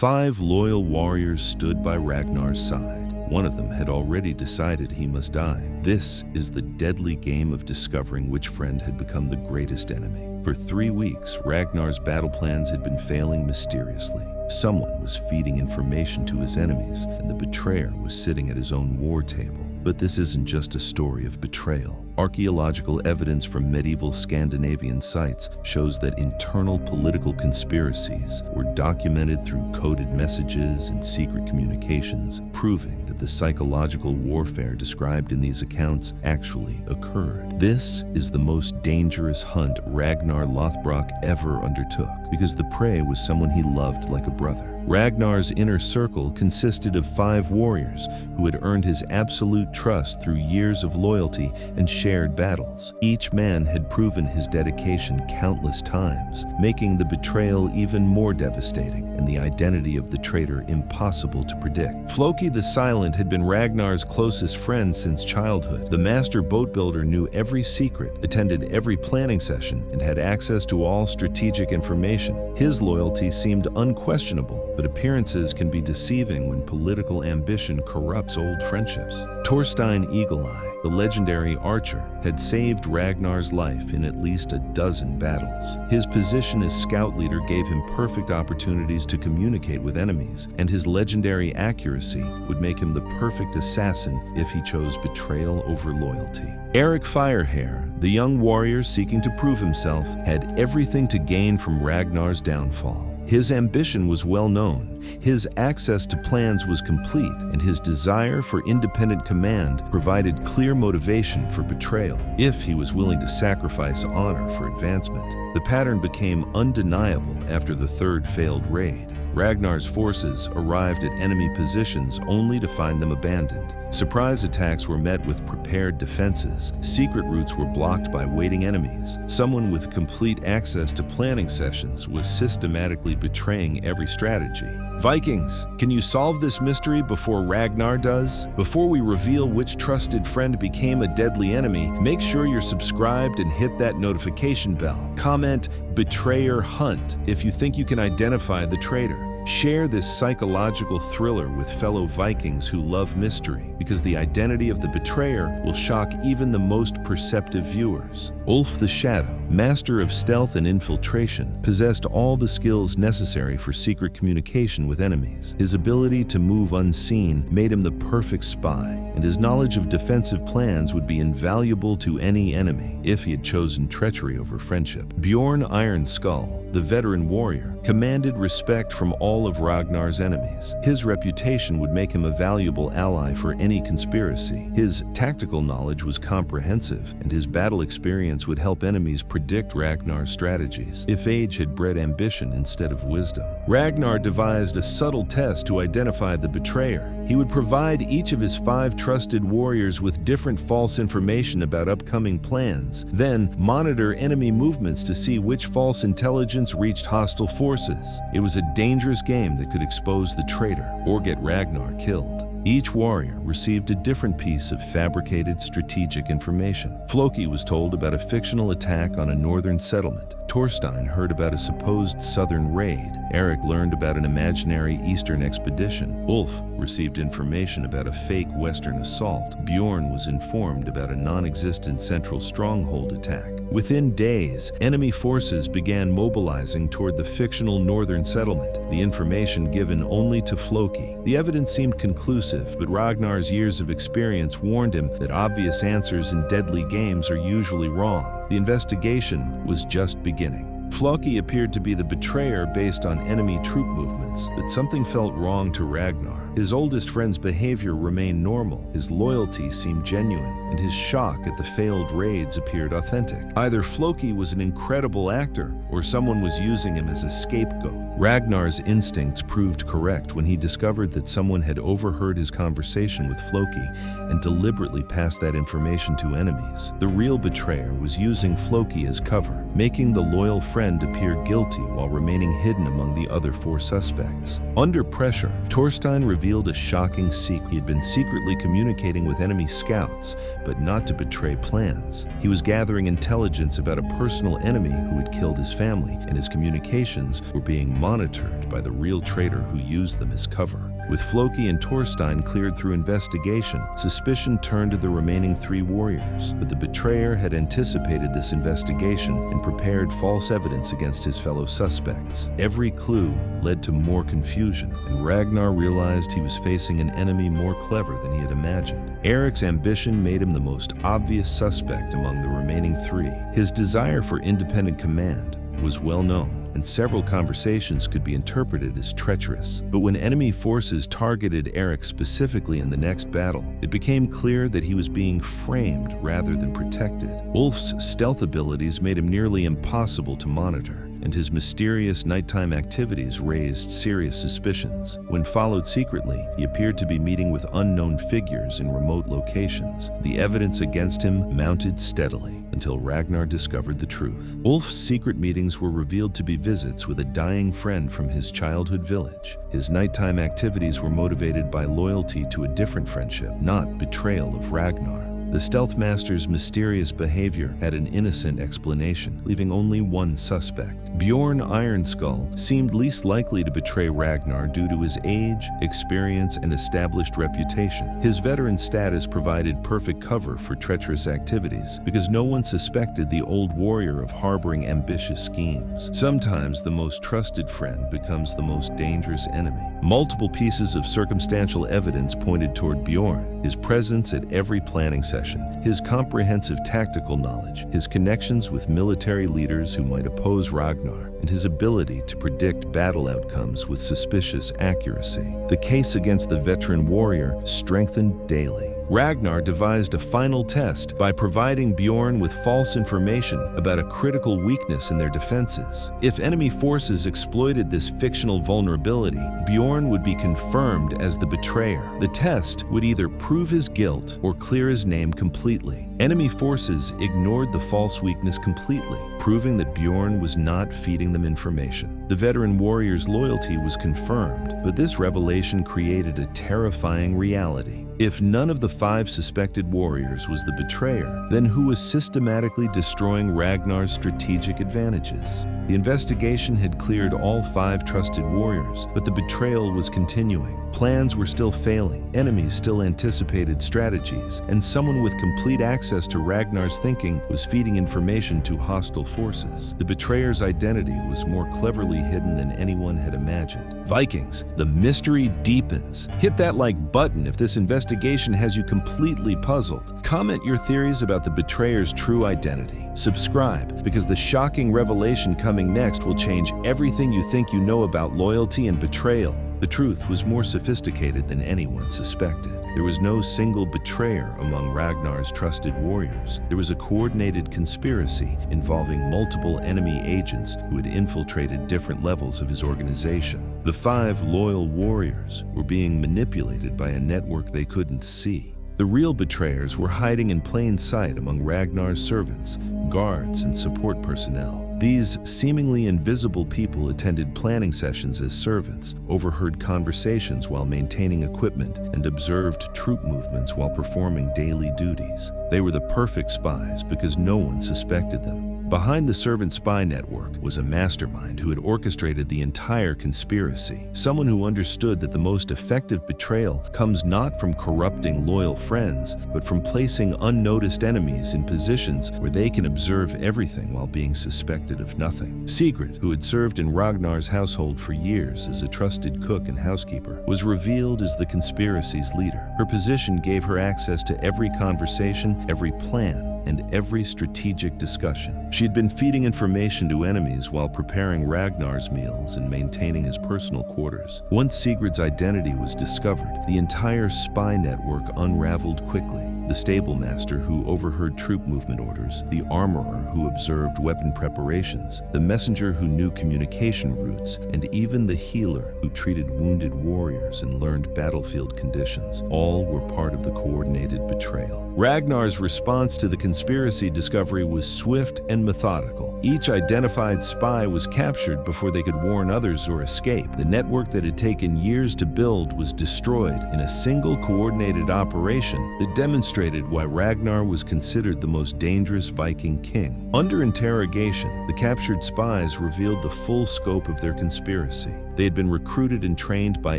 5 loyal warriors stood by Ragnar's side. One of them had already decided he must die. This is the deadly game of discovering which friend had become the greatest enemy. For 3 weeks, Ragnar's battle plans had been failing mysteriously. Someone was feeding information to his enemies, and the betrayer was sitting at his own war table. But this isn't just a story of betrayal. Archaeological evidence from medieval Scandinavian sites shows that internal political conspiracies were documented through coded messages and secret communications, proving that the psychological warfare described in these accounts actually occurred. This is the most dangerous hunt Ragnar Lothbrok ever undertook, because the prey was someone he loved like a brother. Ragnar's inner circle consisted of 5 warriors who had earned his absolute trust through years of loyalty and shared battles. Each man had proven his dedication countless times, making the betrayal even more devastating and the identity of the traitor impossible to predict. Floki the Silent had been Ragnar's closest friend since childhood. The master boat builder knew every secret, attended every planning session, and had access to all strategic information. His loyalty seemed unquestionable, but appearances can be deceiving when political ambition corrupts old friendships. Thorstein Eagle-Eye, the legendary archer, had saved Ragnar's life in at least a dozen battles. His position as scout leader gave him perfect opportunities to communicate with enemies, and his legendary accuracy would make him the perfect assassin if he chose betrayal over loyalty. Eric Firehair, the young warrior seeking to prove himself, had everything to gain from Ragnar's downfall. His ambition was well known, his access to plans was complete, and his desire for independent command provided clear motivation for betrayal, if he was willing to sacrifice honor for advancement. The pattern became undeniable after the 3rd failed raid. Ragnar's forces arrived at enemy positions only to find them abandoned. Surprise attacks were met with prepared defenses. Secret routes were blocked by waiting enemies. Someone with complete access to planning sessions was systematically betraying every strategy. Vikings, can you solve this mystery before Ragnar does? Before we reveal which trusted friend became a deadly enemy, make sure you're subscribed and hit that notification bell. Comment "Betrayer Hunt" if you think you can identify the traitor. Share this psychological thriller with fellow Vikings who love mystery, because the identity of the betrayer will shock even the most perceptive viewers. Ulf the Shadow, master of stealth and infiltration, possessed all the skills necessary for secret communication with enemies. His ability to move unseen made him the perfect spy, and his knowledge of defensive plans would be invaluable to any enemy if he had chosen treachery over friendship. Bjorn Iron Skull, the veteran warrior, commanded respect from all of Ragnar's enemies. His reputation would make him a valuable ally for any conspiracy. His tactical knowledge was comprehensive, and his battle experience would help enemies predict Ragnar's strategies, if age had bred ambition instead of wisdom. Ragnar devised a subtle test to identify the betrayer. He would provide each of his 5 trusted warriors with different false information about upcoming plans, then monitor enemy movements to see which false intelligence reached hostile forces. It was a dangerous game that could expose the traitor or get Ragnar killed. Each warrior received a different piece of fabricated strategic information. Floki was told about a fictional attack on a northern settlement. Thorstein heard about a supposed southern raid. Eric learned about an imaginary eastern expedition. Ulf received information about a fake western assault. Bjorn was informed about a non-existent central stronghold attack. Within days, enemy forces began mobilizing toward the fictional northern settlement, the information given only to Floki. The evidence seemed conclusive, but Ragnar's years of experience warned him that obvious answers in deadly games are usually wrong. The investigation was just beginning. Floki appeared to be the betrayer based on enemy troop movements, but something felt wrong to Ragnar. His oldest friend's behavior remained normal, his loyalty seemed genuine, and his shock at the failed raids appeared authentic. Either Floki was an incredible actor, or someone was using him as a scapegoat. Ragnar's instincts proved correct when he discovered that someone had overheard his conversation with Floki and deliberately passed that information to enemies. The real betrayer was using Floki as cover, making the loyal friend appear guilty while remaining hidden among the other 4 suspects. Under pressure, Thorstein revealed a shocking secret. He had been secretly communicating with enemy scouts, but not to betray plans. He was gathering intelligence about a personal enemy who had killed his family, and his communications were being monitored by the real traitor who used them as cover. With Floki and Thorstein cleared through investigation, suspicion turned to the remaining 3 warriors, but the betrayer had anticipated this investigation and prepared false evidence against his fellow suspects. Every clue led to more confusion, and Ragnar realized he was facing an enemy more clever than he had imagined. Eric's ambition made him the most obvious suspect among the remaining 3. His desire for independent command was well known, and several conversations could be interpreted as treacherous. But when enemy forces targeted Eric specifically in the next battle, it became clear that he was being framed rather than protected. Ulf's stealth abilities made him nearly impossible to monitor, and his mysterious nighttime activities raised serious suspicions. When followed secretly, he appeared to be meeting with unknown figures in remote locations. The evidence against him mounted steadily until Ragnar discovered the truth. Ulf's secret meetings were revealed to be visits with a dying friend from his childhood village. His nighttime activities were motivated by loyalty to a different friendship, not betrayal of Ragnar. The stealth master's mysterious behavior had an innocent explanation, leaving only one suspect. Bjorn Ironskull seemed least likely to betray Ragnar due to his age, experience, and established reputation. His veteran status provided perfect cover for treacherous activities because no one suspected the old warrior of harboring ambitious schemes. Sometimes the most trusted friend becomes the most dangerous enemy. Multiple pieces of circumstantial evidence pointed toward Bjorn: his presence at every planning session, his comprehensive tactical knowledge, his connections with military leaders who might oppose Ragnar, and his ability to predict battle outcomes with suspicious accuracy. The case against the veteran warrior strengthened daily. Ragnar devised a final test by providing Bjorn with false information about a critical weakness in their defenses. If enemy forces exploited this fictional vulnerability, Bjorn would be confirmed as the betrayer. The test would either prove his guilt or clear his name completely. Enemy forces ignored the false weakness completely, proving that Bjorn was not feeding them information. The veteran warrior's loyalty was confirmed, but this revelation created a terrifying reality. If none of the 5 suspected warriors was the betrayer, then who was systematically destroying Ragnar's strategic advantages? The investigation had cleared all 5 trusted warriors, but the betrayal was continuing. Plans were still failing, enemies still anticipated strategies, and someone with complete access to Ragnar's thinking was feeding information to hostile forces. The betrayer's identity was more cleverly hidden than anyone had imagined. Vikings, the mystery deepens. Hit that like button if this investigation has you completely puzzled. Comment your theories about the betrayer's true identity. Subscribe, because the shocking revelation coming next will change everything you think you know about loyalty and betrayal. The truth was more sophisticated than anyone suspected. There was no single betrayer among Ragnar's trusted warriors. There was a coordinated conspiracy involving multiple enemy agents who had infiltrated different levels of his organization. The 5 loyal warriors were being manipulated by a network they couldn't see. The real betrayers were hiding in plain sight among Ragnar's servants, guards, and support personnel. These seemingly invisible people attended planning sessions as servants, overheard conversations while maintaining equipment, and observed troop movements while performing daily duties. They were the perfect spies because no one suspected them. Behind the servant spy network was a mastermind who had orchestrated the entire conspiracy, someone who understood that the most effective betrayal comes not from corrupting loyal friends, but from placing unnoticed enemies in positions where they can observe everything while being suspected of nothing. Sigrid, who had served in Ragnar's household for years as a trusted cook and housekeeper, was revealed as the conspiracy's leader. Her position gave her access to every conversation, every plan, and every strategic discussion. She had been feeding information to enemies while preparing Ragnar's meals and maintaining his personal quarters. Once Sigrid's identity was discovered, the entire spy network unraveled quickly. The stable master who overheard troop movement orders, the armorer who observed weapon preparations, the messenger who knew communication routes, and even the healer who treated wounded warriors and learned battlefield conditions, all were part of the coordinated betrayal. Ragnar's response to the conspiracy discovery was swift and methodical. Each identified spy was captured before they could warn others or escape. The network that had taken years to build was destroyed in a single coordinated operation that demonstrated why Ragnar was considered the most dangerous Viking king. Under interrogation, the captured spies revealed the full scope of their conspiracy. They had been recruited and trained by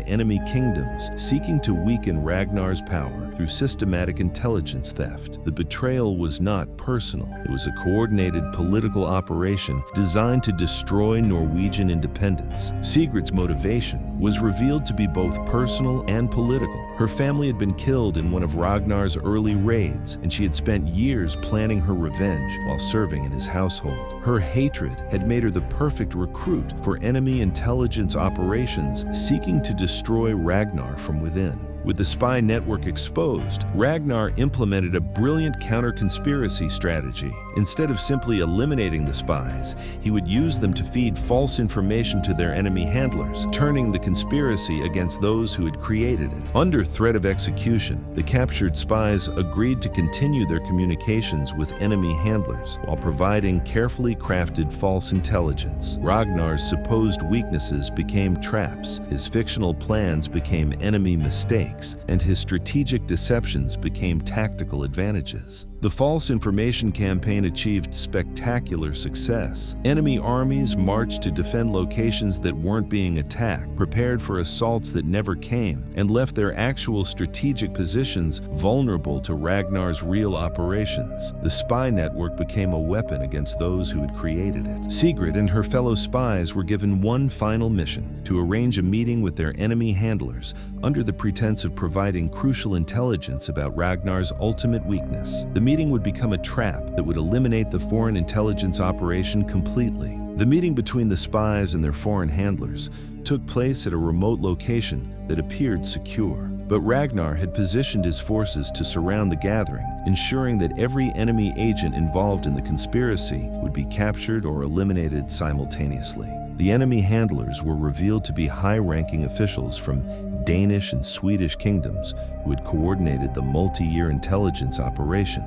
enemy kingdoms, seeking to weaken Ragnar's power through systematic intelligence theft. The betrayal was not personal. It was a coordinated political operation designed to destroy Norwegian independence. Sigrid's motivation was revealed to be both personal and political. Her family had been killed in one of Ragnar's early raids, and she had spent years planning her revenge while serving in his household. Her hatred had made her the perfect recruit for enemy intelligence operations seeking to destroy Ragnar from within. With the spy network exposed, Ragnar implemented a brilliant counter-conspiracy strategy. Instead of simply eliminating the spies, he would use them to feed false information to their enemy handlers, turning the conspiracy against those who had created it. Under threat of execution, the captured spies agreed to continue their communications with enemy handlers while providing carefully crafted false intelligence. Ragnar's supposed weaknesses became traps, his fictional plans became enemy mistakes, and his strategic deceptions became tactical advantages. The false information campaign achieved spectacular success. Enemy armies marched to defend locations that weren't being attacked, prepared for assaults that never came, and left their actual strategic positions vulnerable to Ragnar's real operations. The spy network became a weapon against those who had created it. Sigrid and her fellow spies were given one final mission: to arrange a meeting with their enemy handlers under the pretense of providing crucial intelligence about Ragnar's ultimate weakness. The meeting would become a trap that would eliminate the foreign intelligence operation completely. The meeting between the spies and their foreign handlers took place at a remote location that appeared secure. But Ragnar had positioned his forces to surround the gathering, ensuring that every enemy agent involved in the conspiracy would be captured or eliminated simultaneously. The enemy handlers were revealed to be high-ranking officials from Danish and Swedish kingdoms who had coordinated the multi-year intelligence operation.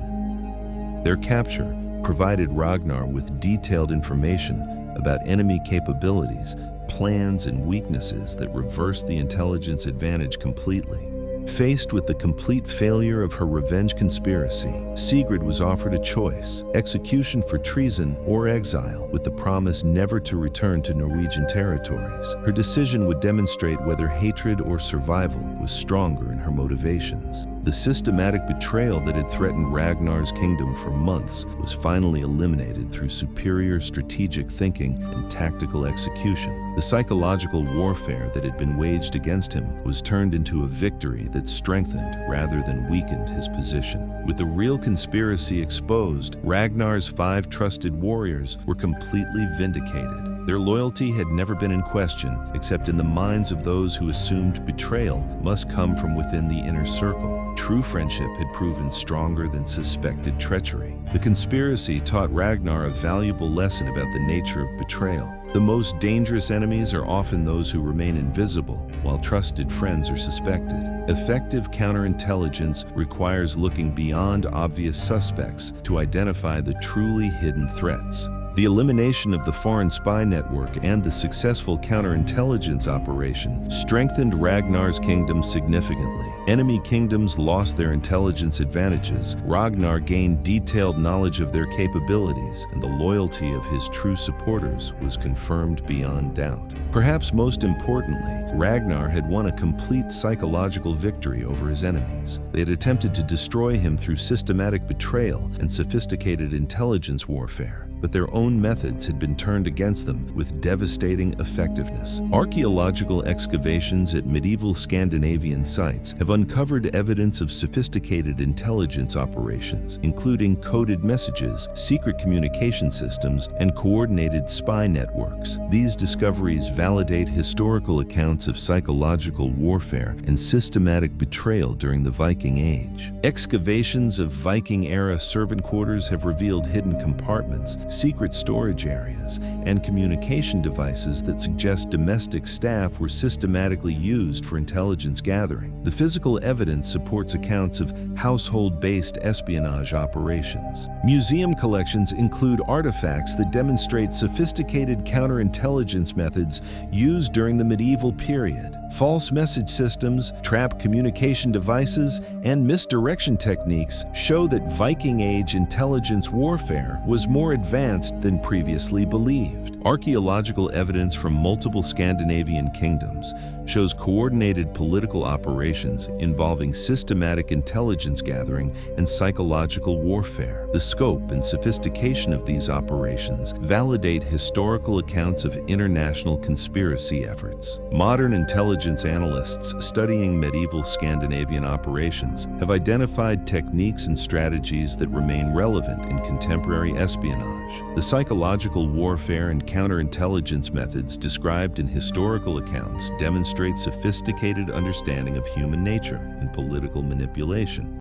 Their capture provided Ragnar with detailed information about enemy capabilities, plans, and weaknesses that reversed the intelligence advantage completely. Faced with the complete failure of her revenge conspiracy, Sigrid was offered a choice: execution for treason or exile, with the promise never to return to Norwegian territories. Her decision would demonstrate whether hatred or survival was stronger in her motivations. The systematic betrayal that had threatened Ragnar's kingdom for months was finally eliminated through superior strategic thinking and tactical execution. The psychological warfare that had been waged against him was turned into a victory that strengthened rather than weakened his position. With the real conspiracy exposed, Ragnar's 5 trusted warriors were completely vindicated. Their loyalty had never been in question, except in the minds of those who assumed betrayal must come from within the inner circle. True friendship had proven stronger than suspected treachery. The conspiracy taught Ragnar a valuable lesson about the nature of betrayal. The most dangerous enemies are often those who remain invisible, while trusted friends are suspected. Effective counterintelligence requires looking beyond obvious suspects to identify the truly hidden threats. The elimination of the foreign spy network and the successful counterintelligence operation strengthened Ragnar's kingdom significantly. Enemy kingdoms lost their intelligence advantages. Ragnar gained detailed knowledge of their capabilities, and the loyalty of his true supporters was confirmed beyond doubt. Perhaps most importantly, Ragnar had won a complete psychological victory over his enemies. They had attempted to destroy him through systematic betrayal and sophisticated intelligence warfare, but their own methods had been turned against them with devastating effectiveness. Archaeological excavations at medieval Scandinavian sites have uncovered evidence of sophisticated intelligence operations, including coded messages, secret communication systems, and coordinated spy networks. These discoveries validate historical accounts of psychological warfare and systematic betrayal during the Viking Age. Excavations of Viking-era servant quarters have revealed hidden compartments, secret storage areas, and communication devices that suggest domestic staff were systematically used for intelligence gathering. The physical evidence supports accounts of household-based espionage operations. Museum collections include artifacts that demonstrate sophisticated counterintelligence methods used during the medieval period. False message systems, trap communication devices, and misdirection techniques show that Viking Age intelligence warfare was more advanced than previously believed. Archaeological evidence from multiple Scandinavian kingdoms shows coordinated political operations involving systematic intelligence gathering and psychological warfare. The scope and sophistication of these operations validate historical accounts of international conspiracy efforts. Modern intelligence analysts studying medieval Scandinavian operations have identified techniques and strategies that remain relevant in contemporary espionage. The psychological warfare and counterintelligence methods described in historical accounts demonstrate sophisticated understanding of human nature and political manipulation.